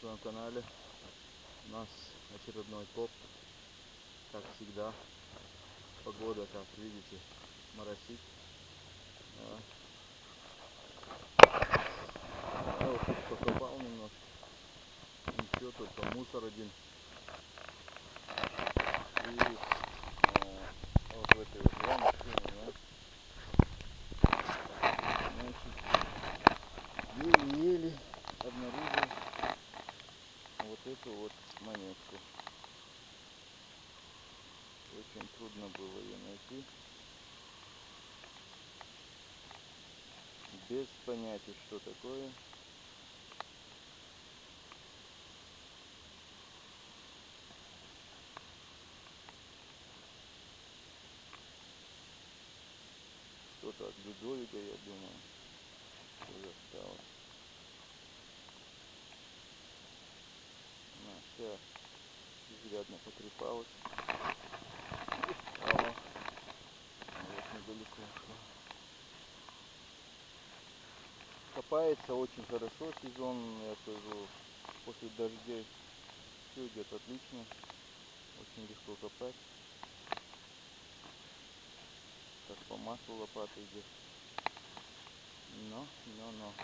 своем канале. У нас очередной коп, как всегда. Погода, как видите, моросит. Я вот тут покопал немножко. Ничего, только мусор один. И вот в этой вот ямочке у меня, значит, еле-еле обнаружил вот эту вот монетку. Очень трудно было ее найти. Без понятия, что такое. Что-то от Людовика, я думаю, уже осталось. Вся изрядно потрепалась. Стала. Вот недалеко ушла. Копается очень хорошо сезон, я скажу, после дождей все идет отлично. Очень легко копать. Как по маслу лопата идет. Но. Дно нет.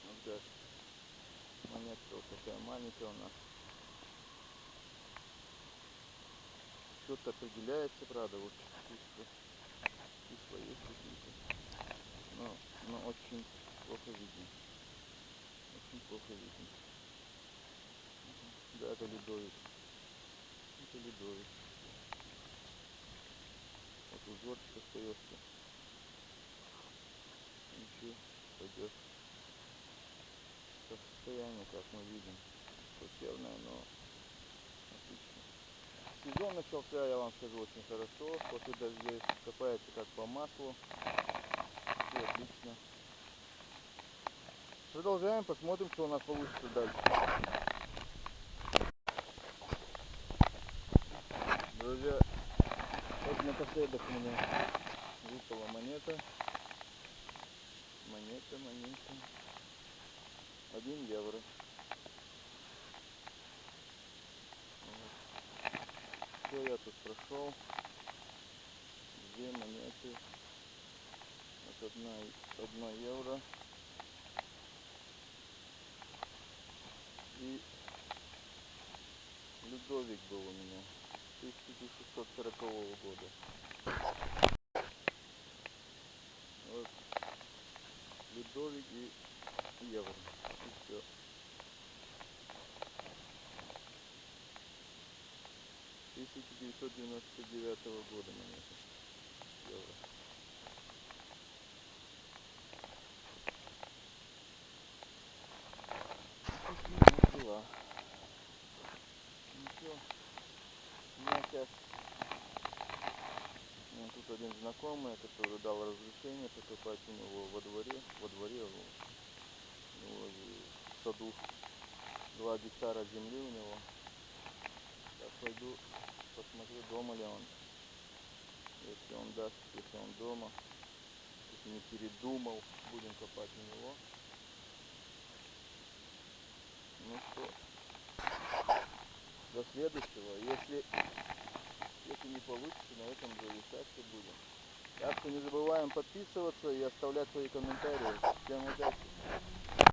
Вот даже монетка вот такая маленькая у нас. Что-то определяется, правда, вот числа есть какие-то. Но очень плохо видно. Очень плохо видно. Да, это Людовик. Это Людовик. Вот узорчик остается. Ничего, пойдет. Состояние, как мы видим, плачевное, но отлично. Сезон начался, я вам скажу, очень хорошо. После дождей копается как по маслу. Все отлично. Продолжаем, посмотрим, что у нас получится дальше. Друзья, вот напоследок у меня выпала монета. Монета. 1 евро. Вот. Все, я тут прошел. 2 монеты. Вот 1 евро. И Людовик был у меня 1640 года. Вот Людовик и евро. И все. 1999 года монета. Евро. Такие дела. Ну все. У меня сейчас тут один знакомый, который дал разрешение покопать у него во дворе у него в саду 2 гектара земли у него. Сейчас пойду посмотрю, дома ли он. Если он даст, если он дома, если не передумал, будем копать у него. Ну что, до следующего. Если не получится, на этом завершать все будем. Так что не забываем подписываться и оставлять свои комментарии. Всем удачи!